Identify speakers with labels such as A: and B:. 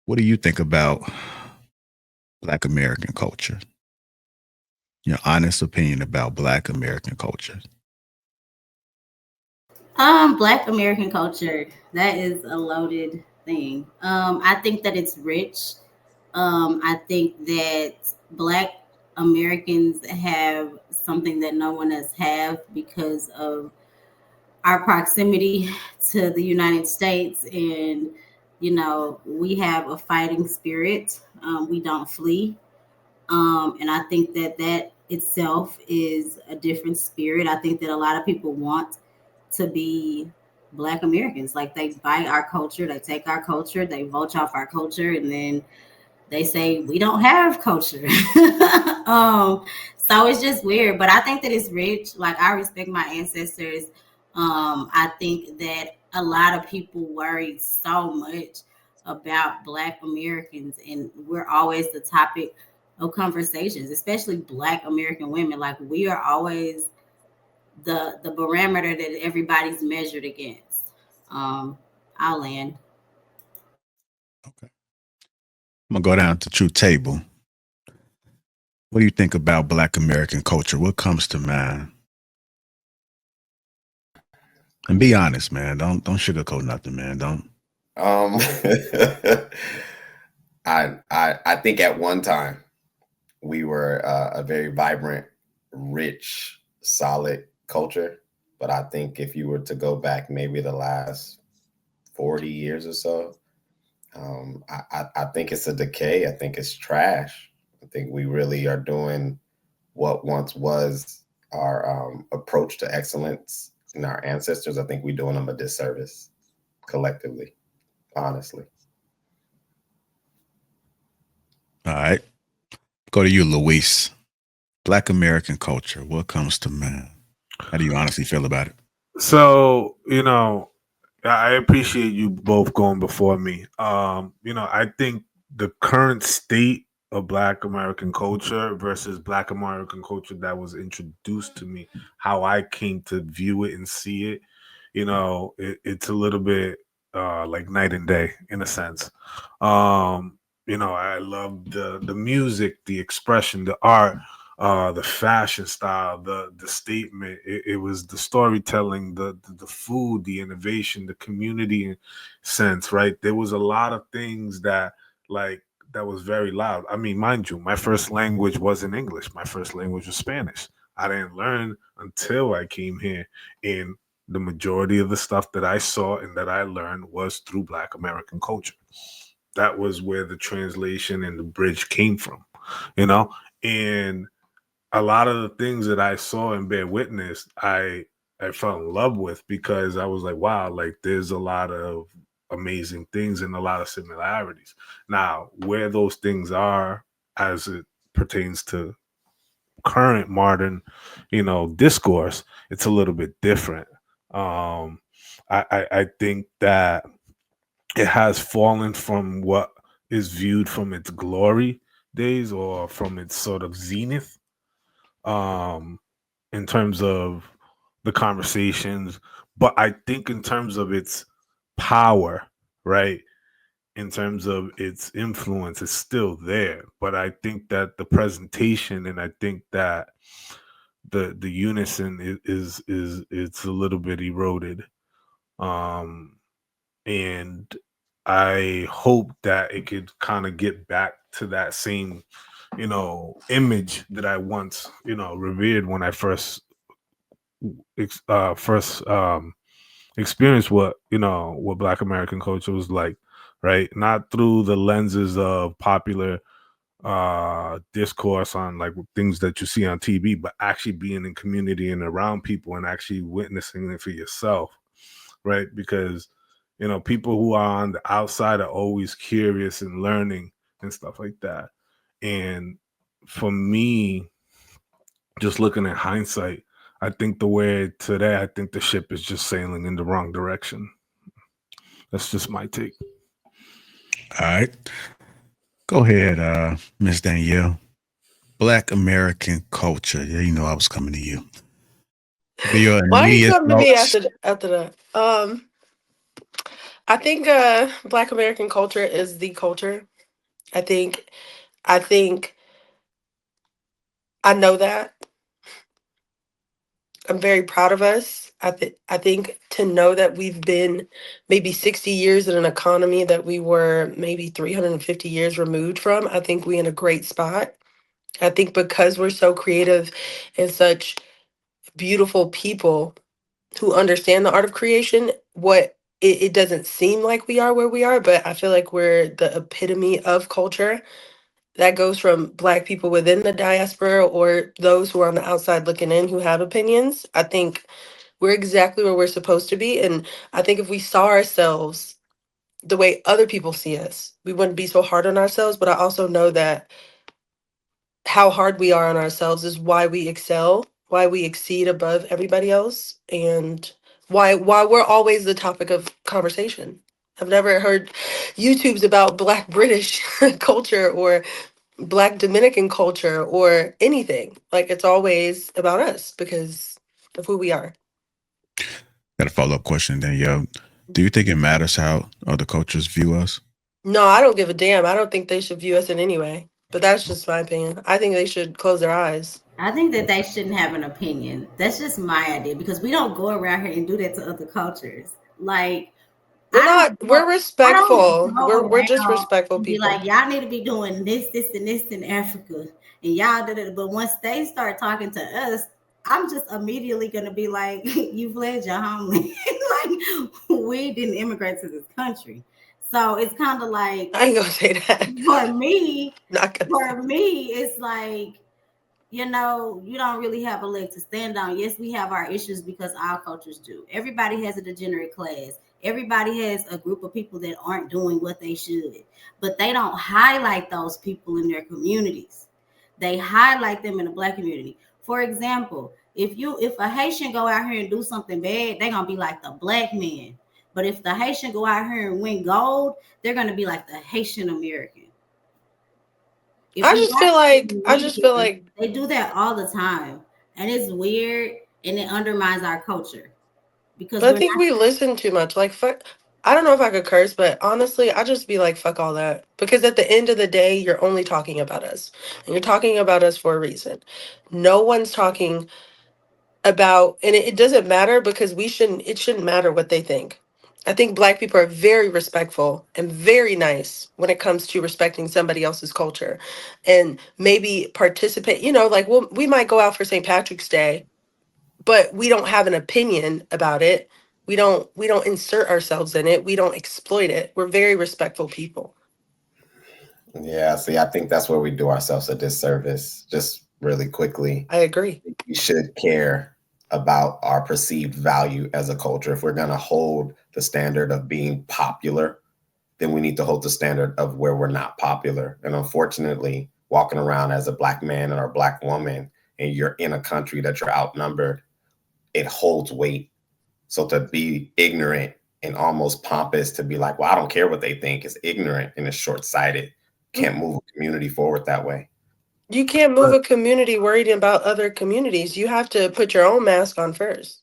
A: What do you think about Black American culture? Your honest opinion about Black American culture.
B: Black American culture, that is a loaded thing. I think that it's rich. I think that Black Americans have something that no one else have because of our proximity to the United States, and we have a fighting spirit. We don't flee, and I think that that itself is a different spirit. I think that a lot of people want to be Black Americans. Like they buy our culture, they take our culture, they vote off our culture, and then they say we don't have culture. So it's just weird. But I think that it's rich. Like I respect my ancestors. I think that a lot of people worry so much about Black Americans, and we're always the topic of conversations, especially Black American women. Like we are always the barometer that everybody's measured against. I'll land.
A: Okay. I'm gonna go down to True Table. What do you think about Black American culture? What comes to mind? And be honest, man. Don't sugarcoat nothing, man. Don't.
C: Um, I think at one time we were a very vibrant, rich, solid culture. But I think if you were to go back maybe the last 40 years or so, I think it's a decay. I think it's trash. I think we really are doing what once was our approach to excellence in our ancestors. I think we're doing them a disservice collectively, honestly.
A: All right. Go to you, Luis. Black American culture. What comes to mind? How do you honestly feel about it?
D: So, I appreciate you both going before me. I think the current state of Black American culture versus Black American culture that was introduced to me, how I came to view it and see it, it's a little bit like night and day in a sense. I love the music, the expression, the art, the fashion style, the statement. It was the storytelling, the food, the innovation, the community sense. Right, there was a lot of things that was very loud. I mean, mind you, my first language wasn't English. My first language was Spanish. I didn't learn until I came here, and the majority of the stuff that I saw and that I learned was through Black American culture. That was where the translation and the bridge came from, you know? And a lot of the things that I saw and bear witness, I fell in love with because I was like, wow, like there's a lot of amazing things and a lot of similarities. Now, where those things are as it pertains to current modern, discourse, it's a little bit different. I think that it has fallen from what is viewed from its glory days or from its sort of zenith, um, in terms of the conversations. But I think in terms of its power, right? In terms of its influence, it's still there. But I think that the presentation and I think that the unison is it's a little bit eroded. Um, and I hope that it could kind of get back to that same, image that I once, revered when I first experienced what Black American culture was like, right? Not through the lenses of popular discourse on like things that you see on TV, but actually being in community and around people and actually witnessing it for yourself, right? Because people who are on the outside are always curious and learning and stuff like that. And for me, just looking at hindsight, I think the way today, I think the ship is just sailing in the wrong direction. That's just my take.
A: All right. Go ahead, Miss Danielle. Black American culture. Yeah, you know I was coming to you. What are your
E: Why are you
A: immediate
E: coming to me
A: thoughts?
E: after that? I think Black American culture is the culture. I think I think I know that. I'm very proud of us. I think to know that we've been maybe 60 years in an economy that we were maybe 350 years removed from, I think we in a great spot. I think because we're so creative and such beautiful people who understand the art of creation, it doesn't seem like we are where we are, but I feel like we're the epitome of culture that goes from Black people within the diaspora or those who are on the outside looking in who have opinions. I think we're exactly where we're supposed to be. And I think if we saw ourselves the way other people see us, we wouldn't be so hard on ourselves. But I also know that how hard we are on ourselves is why we excel, why we exceed above everybody else, and why we're always the topic of conversation. I've never heard YouTubes about Black British culture or Black Dominican culture or anything. Like it's always about us because of who we are.
A: Got a follow up question, Danielle. Do you think it matters how other cultures view us?
E: No, I don't give a damn. I don't think they should view us in any way. But that's just my opinion. I think they should close their eyes.
B: I think that they shouldn't have an opinion. That's just my idea because we don't go around here and do that to other cultures. Like
E: We're
B: I don't
E: respectful.
B: go
E: We're just
B: around
E: respectful
B: and be
E: people.
B: like, y'all need to be doing this, and this in Africa, and y'all did it. But once they start talking to us, I'm just immediately gonna be like, you fled your homeland. Like we didn't immigrate to this country, so it's kind of like
E: I ain't gonna say that.
B: for me.
E: Not gonna say
B: For me, it's like you know, you don't really have a leg to stand on. Yes, we have our issues because our cultures do. Everybody has a degenerate class. Everybody has a group of people that aren't doing what they should, but they don't highlight those people in their communities. They highlight them in the Black community. For example, if a Haitian go out here and do something bad, they're gonna be like the Black man. But if the Haitian go out here and win gold, they're gonna be like the Haitian American. If
E: I
B: you
E: just feel
B: watch
E: like
B: the
E: I just feel
B: media,
E: like
B: they do that all the time, and it's weird, and it undermines our culture because
E: I
B: we're
E: think
B: not.
E: we listen too much. Like fuck I don't know if I could curse, but honestly, I just be like fuck all that. Because at the end of the day, you're only talking about us. And you're talking about us for a reason. No one's talking about and it doesn't matter because it shouldn't matter what they think. I think Black people are very respectful and very nice when it comes to respecting somebody else's culture and maybe participate, like we might go out for St. Patrick's Day, but we don't have an opinion about it. We don't insert ourselves in it. We don't exploit it. We're very respectful people.
C: Yeah, see, I think that's where we do ourselves a disservice. Just really quickly,
E: I agree.
C: we should care about our perceived value as a culture. If we're going to hold the standard of being popular, then we need to hold the standard of where we're not popular. And unfortunately, walking around as a Black man or a Black woman and you're in a country that you're outnumbered, it holds weight. So to be ignorant and almost pompous to be like, well, I don't care what they think is ignorant and it's short-sighted. Can't move a community forward that way.
E: You can't move a community worried about other communities. You have to put your own mask on first.